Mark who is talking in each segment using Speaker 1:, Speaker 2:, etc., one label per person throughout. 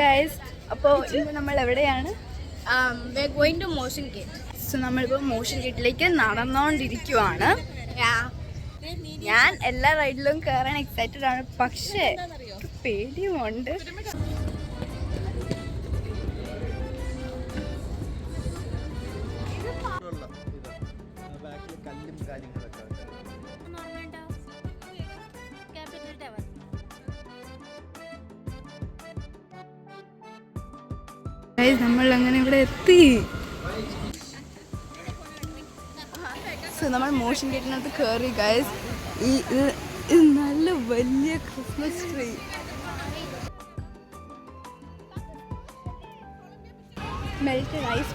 Speaker 1: Guys, അപ്പോൾ ഇന്ന് നമ്മൾ എവിടെയാണ്? സോ നമ്മളിപ്പോൾ മോഷൻ ഗേറ്റിലേക്ക് നടന്നുകൊണ്ടിരിക്കുവാണ്. ഞാൻ എല്ലാ റൈഡിലും കയറാൻ എക്സൈറ്റഡ് ആണ്, പക്ഷേ പേടിയുമുണ്ട്. നമ്മൾ അങ്ങനെ ഇവിടെ എത്തി. സോ നമ്മൾ മോഷൻ ഗേറ്റിനകത്ത് കയറി ഗൈസ്. ഇത് നല്ല വലിയ ക്രിസ്മസ് ട്രീ. മെൽറ്റഡ് ഐസ്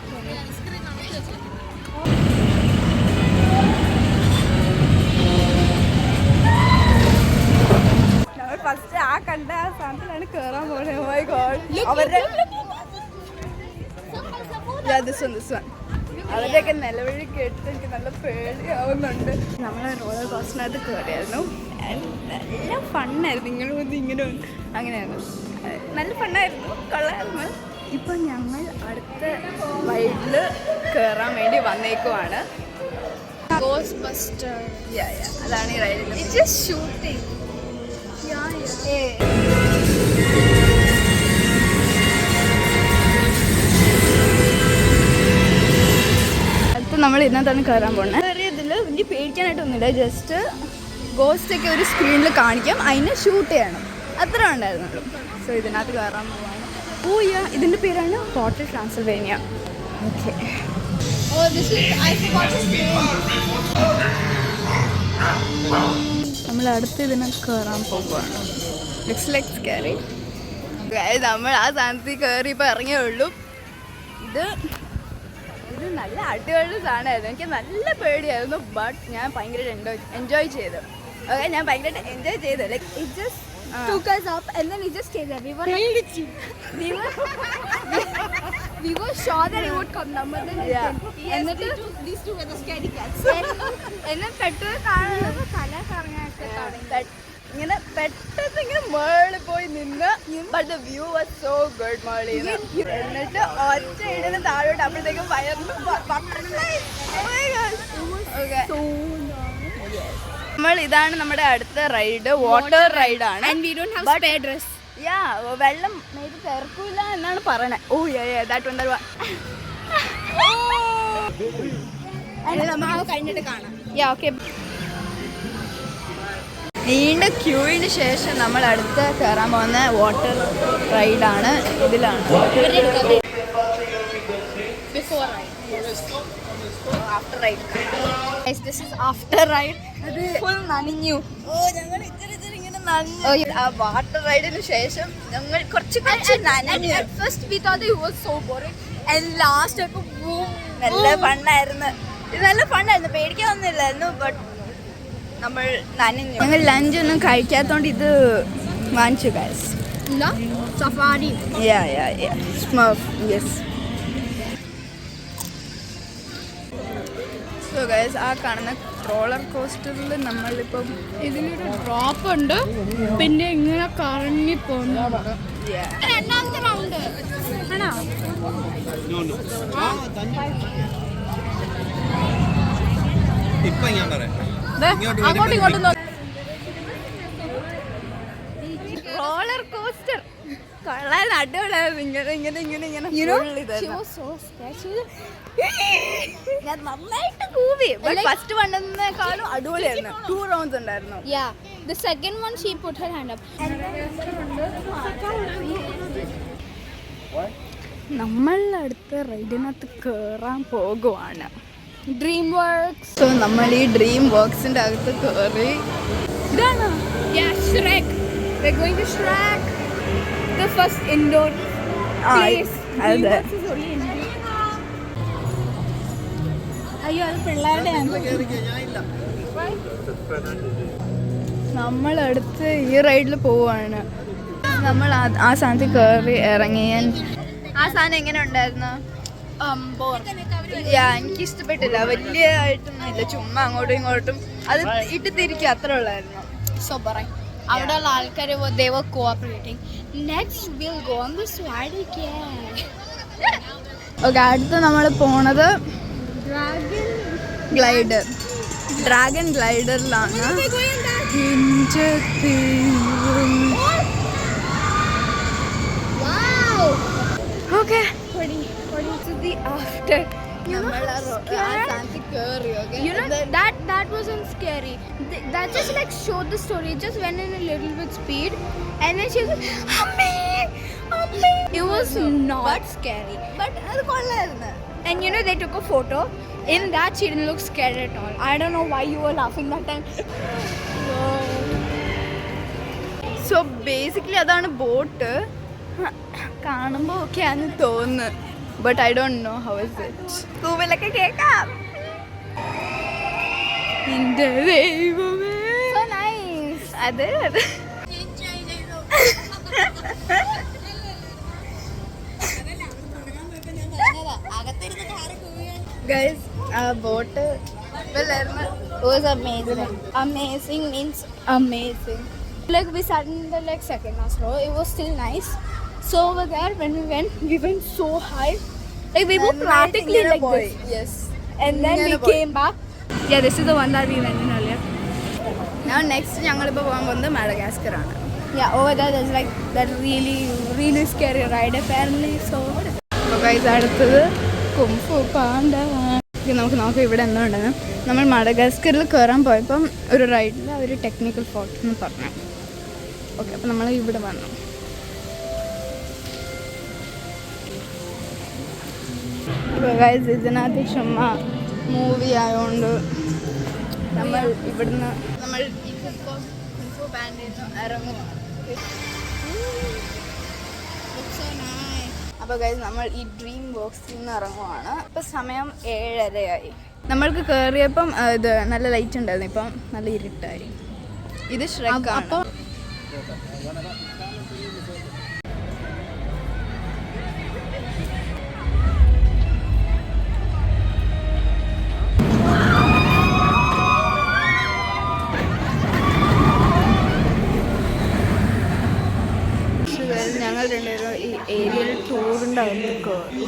Speaker 1: നമ്മൾ ഫസ്റ്റ് ആ കണ്ട ആ സാധനത്തിലാണ് കയറാൻ പോകുന്നത്. മൈ ഗോഡ്, അവരുടെ അവരുടെയൊക്കെ നിലവിളി കേട്ടിട്ട് എനിക്ക് നല്ല പേടിയാവുന്നുണ്ട്. നമ്മൾ റോളർ കോസ്റ്ററിനകത്ത് കയറിയായിരുന്നു. നല്ല ഫണ്ണായിരുന്നു. ഇങ്ങനെ വന്ന് ഇങ്ങനെ വന്ന് അങ്ങനെയായിരുന്നു. നല്ല ഫണ്ണായിരുന്നു, കൊള്ളായിരുന്നു. ഇപ്പം ഞങ്ങൾ അടുത്ത റൈഡിൽ കയറാൻ വേണ്ടി വന്നേക്കുവാണ്. അതാണ് ഈ റൈഡിൽ ഷൂട്ടിങ്. നമ്മൾ ഇതിനകത്താണ് കയറാൻ പോകുന്നത്. കയറിയതിൽ വലിയ പേടിക്കാനായിട്ടൊന്നുമില്ല. ജസ്റ്റ് ഗോസ്റ്റൊക്കെ ഒരു സ്ക്രീനിൽ കാണിക്കാം, അതിനെ ഷൂട്ട് ചെയ്യണം, അത്ര ഉണ്ടായിരുന്നുള്ളൂ. സോ ഇതിനകത്ത് കയറാൻ പോവാണ്. ഇതിൻ്റെ പേരാണ് ഹോട്ടൽ ട്രാൻസിൽവേനിയ. ഓക്കെ, നമ്മൾ അടുത്ത് ഇതിനകത്ത് കയറാൻ പോകുവാണ്. Looks like scary. നമ്മൾ ആ സാധനത്തിൽ കയറി ഇപ്പോൾ ഇറങ്ങിയേ ഉള്ളൂ. ഇത് നല്ല അടിപൊളി സാധനമായിരുന്നു. എനിക്ക് നല്ല പേടിയായിരുന്നു, ബട്ട് ഞാൻ ഭയങ്കരമായിട്ട് എൻജോയ് ചെയ്തു. ഓക്കെ, ഞാൻ ഭയങ്കരമായിട്ട് എൻജോയ് ചെയ്തു. Like it just took us up and then we just stayed there. We were sure that it would come down, but then it didn't. And then these two were the scaredy cats. And then പെട്ടെന്ന് കാണുന്നത് തല കറങ്ങാനൊക്കെ തുടങ്ങി. ഇങ്ങനെ പെട്ടെന്ന് ഇങ്ങനെ മേളിൽ പോയി നിന്ന്. But the view was so good മേളിൽ. എന്നിട്ട് ഒറ്റ ഇടുന്ന താഴോട്ട് അപ്പോഴത്തേക്കും വയറിന് നമ്മൾ ഇതാണ് നമ്മുടെ അടുത്ത റൈഡ്. വാട്ടർ റൈഡാണ്. വെള്ളം ഇത് തിരക്കില്ല എന്നാണ് പറയണേ. കഴിഞ്ഞിട്ട് കാണാം. ഓക്കെ, നീണ്ട ക്യൂവിന് ശേഷം നമ്മൾ അടുത്ത് കയറാൻ പോകുന്ന വാട്ടർ റൈഡാണ്. ഇതിലാണ് after ride. This is after ride. അത് ഫുൾ നനഞ്ഞു. ഞങ്ങൾ ഇങ്ങനെ നനഞ്ഞു. ആ വാട്ടർ റൈഡിന് ശേഷം ഞങ്ങൾ കുറച്ച് നനഞ്ഞു. First we thought it was so boring and last നല്ല ഫണ്ണായിരുന്നു. ഇത് നല്ല ഫണ്ണായിരുന്നു, പേടിക്കാനൊന്നുമില്ലായിരുന്നു. ബട്ട് നമ്മൾ നനഞ്ഞു. ഞങ്ങൾ ലഞ്ചൊന്നും കഴിക്കാത്തോണ്ട് ഇത് വാങ്ങിച്ചു guys. Safari. Smurf. Yes. So guys, ആ കാണുന്ന റോളർ കോസ്റ്ററിൽ നമ്മളിപ്പം ഇതിനൊരു ഡ്രോപ്പ് ഉണ്ട്, പിന്നെ ഇങ്ങനെ കറങ്ങി പോകുന്നുണ്ട്. രണ്ടാമത്തെ റൗണ്ട് ആണോ? അങ്ങോട്ടും ഇങ്ങോട്ടും റോളർ കോസ്റ്റർ കൊള്ളാൻ അടിപൊളിയായിരുന്നു. ഞാൻ നന്നായിട്ട് കൂവി. ഫസ്റ്റ് വണ്ണേക്കാളും അടിപൊളിയായിരുന്നു. 2 റൗണ്ട്സ് ഉണ്ടായിരുന്നു. The second one she put her hand up. നമ്മൾ അടുത്ത റൈഡിനകത്ത് കയറാൻ പോകുവാണ്. Dream works. സോ നമ്മൾ ഈ ഡ്രീം വർക്ക്സിന്റെ അകത്ത് കയറി. ഇതാണ് Shrek. We're going to Shrek. The first indoor place. അതെ. അയ്യോ, അത് പിള്ളേരുടെ. നമ്മളടുത്ത് ഈ റൈഡിൽ പോവാണ്. നമ്മൾ ആ സാധനത്തിൽ കയറി ഇറങ്ങി. ആ സാധനം എങ്ങനെ ഉണ്ടായിരുന്നു? എനിക്ക് ഇഷ്ടപ്പെട്ടില്ല, വലിയതായിട്ടൊന്നുമില്ല. ചുമ്മാ അങ്ങോട്ടും ഇങ്ങോട്ടും അത് ഇട്ട് തിരിക്കുക, അത്ര ഉള്ളായിരുന്നു.
Speaker 2: അവിടെയുള്ള ആൾക്കാർ they were cooperating.
Speaker 1: Next we'll go on the slide again. Okay, അടുത്ത നമ്മൾ പോണത് dragon ഗ്ലൈഡറിലാണ്. Okay. To the after. You know that wasn't scary. That just like showed the story. It just went in a little bit speed, and then she was like, "Ammi." It was not scary. But അത് കൊള്ളായിരുന്നു. And you know they took a photo. In that she didn't look scared at all. I don't know why you were laughing that time. So basically അതാണ് boat. കാണുമ്പോൾ ഒക്കെ ആണ് തോന്നുന്നത്. But I don't know how is it. കൂവലൊക്കെ കേൾക്കാം. എൻ്റെ ദൈവമേ. So nice. അതെ. Guys, boat was amazing means amazing. Like we sat in the like second class row. It was still nice. So over there when we went so high. Like we were practically like this.
Speaker 2: Yes.
Speaker 1: And then we came back. Yeah, this is the one that we went in earlier. Now next ഞങ്ങൾ ഇപ്പോൾ പോകാൻ പോകുന്നത് Madagascar ആണ്. Yeah, over there there's like that really scary ride apparently. So guys, അടുത്തത് kung fu Panda. നമുക്ക് നോക്കാം ഇവിടെ എന്താ ഉണ്ടെന്ന്. നമ്മൾ മഡഗാസ്കറിൽ കയറാൻ പോയപ്പം ഒരു റൈഡിൽ അവർ ടെക്നിക്കൽ ഫോൾട്ട് എന്ന് പറഞ്ഞു. ഓക്കെ, അപ്പോൾ നമ്മൾ ഇവിടെ വന്നു. അപ്പോൾ ഗൈസ് ഇതിനകത്ത് ചുമ്മാ മൂവി ആയതുകൊണ്ട് നമ്മൾ ഇവിടുന്ന് നമ്മൾ കുംഫു ബാൻഡിൽ നിന്ന് ഇറങ്ങും. അപ്പോൾ ഗൈസ് നമ്മൾ ഈ ഡ്രീം ബോക്സിൽ നിന്ന് ഇറങ്ങുവാണ്. ഇപ്പം സമയം 7:30 നമ്മൾക്ക് കയറിയപ്പം ഇത് നല്ല ലൈറ്റ് ഉണ്ടായിരുന്നു, ഇപ്പം നല്ല ഇരുട്ടായി. ഇത് ഷ്രെക്ക് ആണ്. ഞങ്ങൾ രണ്ടുപേരും ഈ ഏരിയൽ ടൂറിൻ്റെ അകത്ത് കയറി.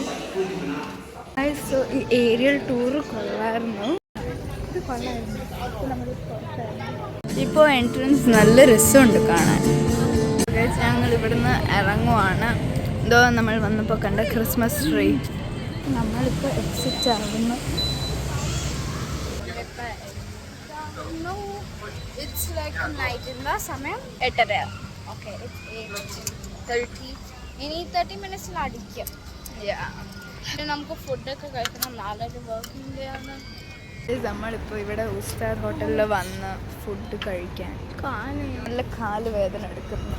Speaker 1: സോ ഈ ഏരിയൽ ടൂറ് കൊള്ളായിരുന്നു. ഇത് കൊള്ളായിരുന്നു. ഇപ്പോൾ എൻട്രൻസ് നല്ല രസമുണ്ട് കാണാൻ. ഞങ്ങൾ ഇവിടുന്ന് ഇറങ്ങുവാണ്. എന്തോ നമ്മൾ വന്നപ്പോൾ കണ്ട ക്രിസ്മസ് ട്രീ. നമ്മളിപ്പോൾ എക്സിറ്റ് ആവുന്നു. It's like a night in the സമയം 8:30. Okay, it's 8:30. ഇനി 30 മിനിറ്റ്സിൽ അടിക്കും. നമുക്ക് ഫുഡൊക്കെ കഴിക്കണം. 4 വർക്കിംഗ് ഡേ ആണ്. നമ്മളിപ്പോൾ ഇവിടെ ഉസ്താദ് ഹോട്ടലിൽ വന്ന് ഫുഡ് കഴിക്കാൻ. നല്ല കാല് വേദന എടുക്കുന്നു.